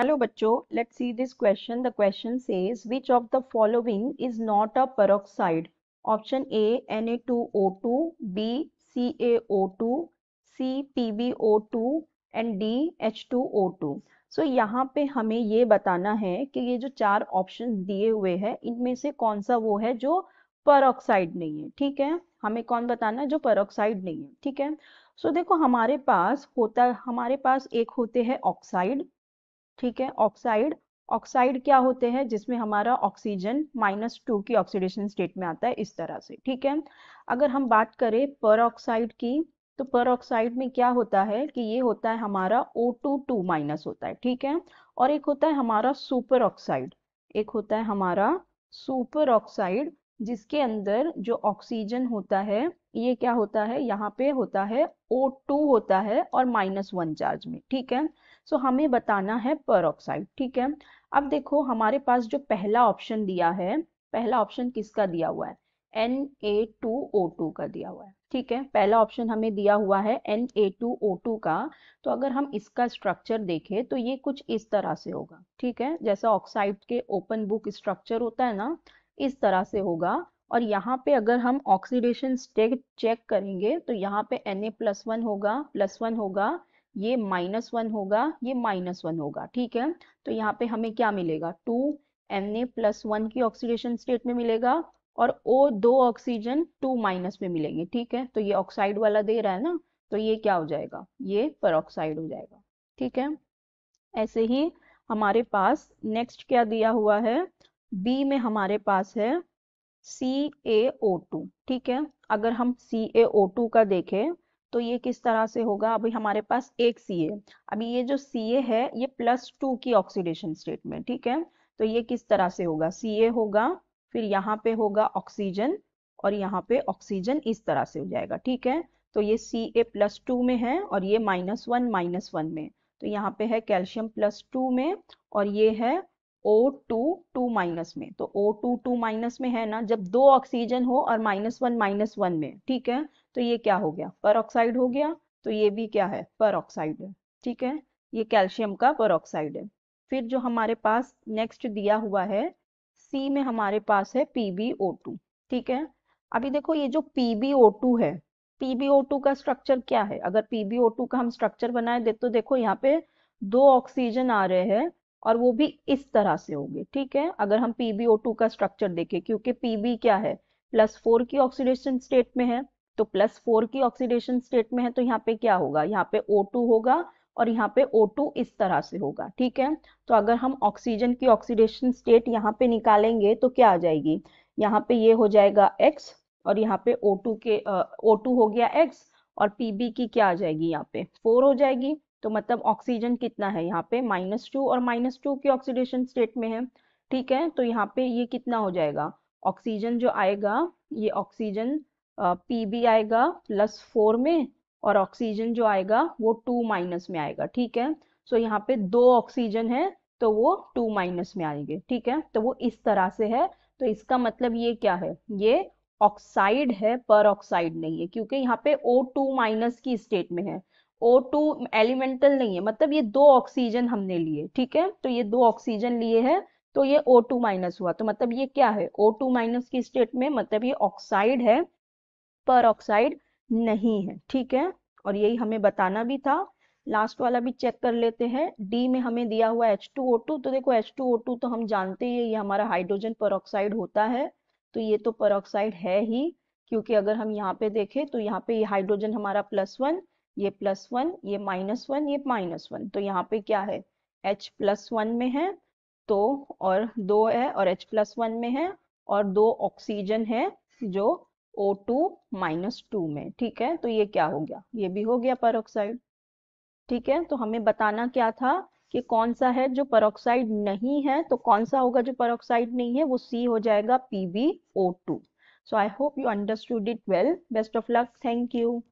Hello बच्चों, let's see this question. The question says which of the following is not a peroxide? Option A Na2O2, B CaO2, C PbO2 and D H2O2. So यहाँ पे हमें ये बताना है कि ये जो चार ऑप्शन दिए हुए हैं इनमें से कौन सा वो है जो पेरोक्साइड नहीं है। ठीक है, हमें कौन बताना है जो पेरोक्साइड नहीं है। ठीक है, सो देखो हमारे पास एक होते हैं ऑक्साइड। ठीक है, ऑक्साइड ऑक्साइड क्या होते हैं जिसमें हमारा ऑक्सीजन -2 की ऑक्सीडेशन स्टेट में आता है इस तरह से। ठीक है, अगर हम बात करें पर ऑक्साइड की तो पर ऑक्साइड में क्या होता है कि ये होता है हमारा O2 होता है। ठीक है, और एक होता है हमारा सुपर ऑक्साइड, एक होता है हमारा सुपर ऑक्साइड जिसके अंदर जो ऑक्सीजन होता है ये क्या होता है, यहाँ पे होता है O2 होता है और -1 चार्ज में। ठीक है, सो हमें बताना है पेरोक्साइड। ठीक है, अब देखो हमारे पास जो पहला ऑप्शन दिया है, पहला ऑप्शन किसका दिया हुआ है, Na2O2 का दिया हुआ है। ठीक है, पहला ऑप्शन हमें दिया हुआ है Na2O2 का। तो अगर हम इसका स्ट्रक्चर देखें तो ये कुछ इस तरह से होगा। ठीक है, जैसा ऑक्साइड के ओपन बुक स्ट्रक्चर होता है ना, इस तरह से होगा। और यहाँ पे अगर हम ऑक्सीडेशन स्टेट चेक करेंगे तो यहाँ पे Na+1 होगा, +1 होगा, ये -1 होगा, ये -1 होगा। ठीक है, तो यहाँ पे हमें क्या मिलेगा, 2Na+1 की ऑक्सीडेशन स्टेट में मिलेगा और O2 ऑक्सीजन 2- में मिलेंगे। ठीक है, तो ये ऑक्साइड वाला दे रहा है ना, तो ये क्या हो जाएगा, ये पेरोक्साइड हो जाएगा। ठीक है, ऐसे ही हमारे पास नेक्स्ट क्या दिया हुआ है, बी में हमारे पास है CaO2। ठीक है, अगर हम CaO2 का देखें तो ये किस तरह से होगा, अभी हमारे पास एक Ca, अभी ये जो Ca है ये +2 की ऑक्सीडेशन स्टेट में। ठीक है, तो ये किस तरह से होगा, Ca होगा, फिर यहाँ पे होगा ऑक्सीजन और यहाँ पे ऑक्सीजन इस तरह से हो जाएगा। ठीक है, तो ये Ca+2 में है और ये -1 में, तो यहाँ पे है कैल्शियम +2 में और ये है O2 2- में। तो O2 2- में है ना, जब दो ऑक्सीजन हो और -1 में। ठीक है, तो ये क्या हो गया, पर हो गया, तो ये भी क्या है, पर है। ठीक है, ये कैल्शियम का पर है। फिर जो हमारे पास नेक्स्ट दिया हुआ है सी में हमारे पास है PbO2। ठीक है, अभी देखो ये जो PbO2 है, PbO2 का स्ट्रक्चर क्या है, अगर PbO2 का हम स्ट्रक्चर बनाए दे तो देखो यहाँ पे दो ऑक्सीजन आ रहे हैं और वो भी इस तरह से होंगे। ठीक है, अगर हम PbO2 का स्ट्रक्चर देखें, क्योंकि Pb क्या है, +4 की ऑक्सीडेशन स्टेट में है, तो +4 की ऑक्सीडेशन स्टेट में है तो यहाँ पे क्या होगा, यहाँ पे O2 होगा और यहाँ पे O2 इस तरह से होगा। ठीक है, तो अगर हम ऑक्सीजन की ऑक्सीडेशन स्टेट यहाँ पे निकालेंगे तो क्या आ जाएगी, यहाँ पे ये हो जाएगा X और यहाँ पे O2 हो गया X और Pb की क्या आ जाएगी, यहाँ पे 4 हो जाएगी। तो मतलब ऑक्सीजन कितना है यहाँ पे, -2 और -2 की ऑक्सीडेशन स्टेट में है। ठीक है, तो यहाँ पे ये कितना हो जाएगा, ऑक्सीजन जो आएगा ये ऑक्सीजन Pb आएगा +4 में और ऑक्सीजन जो आएगा वो 2- में आएगा। ठीक है, सो यहाँ पे दो ऑक्सीजन है तो वो 2- में आएंगे। ठीक है, तो वो इस तरह से है, तो इसका मतलब ये क्या है, ये ऑक्साइड है, पर ऑक्साइड नहीं है, क्योंकि यहाँ पे O2- की स्टेट में है। O2 एलिमेंटल नहीं है, मतलब ये दो ऑक्सीजन हमने लिए। ठीक है, तो ये दो ऑक्सीजन लिए हैं तो ये O2- हुआ, तो मतलब ये क्या है, O2- की स्टेट में, मतलब ये ऑक्साइड है, पर ऑक्साइड नहीं है। ठीक है, और यही हमें बताना भी था। लास्ट वाला भी चेक कर लेते हैं, डी में हमें दिया हुआ H2O2, तो देखो H2O2 तो हम जानते ही है ये हमारा हाइड्रोजन पर होता है, तो ये तो पर है ही, क्योंकि अगर हम यहाँ पे देखें तो यहाँ पे ये हाइड्रोजन हमारा +1, ये +1, ये -1, ये -1, तो यहाँ पे क्या है, H+1 में है, तो और दो है और H+1 में है और दो ऑक्सीजन है जो O2- में। ठीक है, तो ये क्या हो गया, ये भी हो गया पर। ठीक है, तो हमें बताना क्या था कि कौन सा है जो पर नहीं है, तो कौन सा होगा जो पर नहीं है, वो सी हो जाएगा PbO2। So I hope you understood it well. Best of luck, thank you.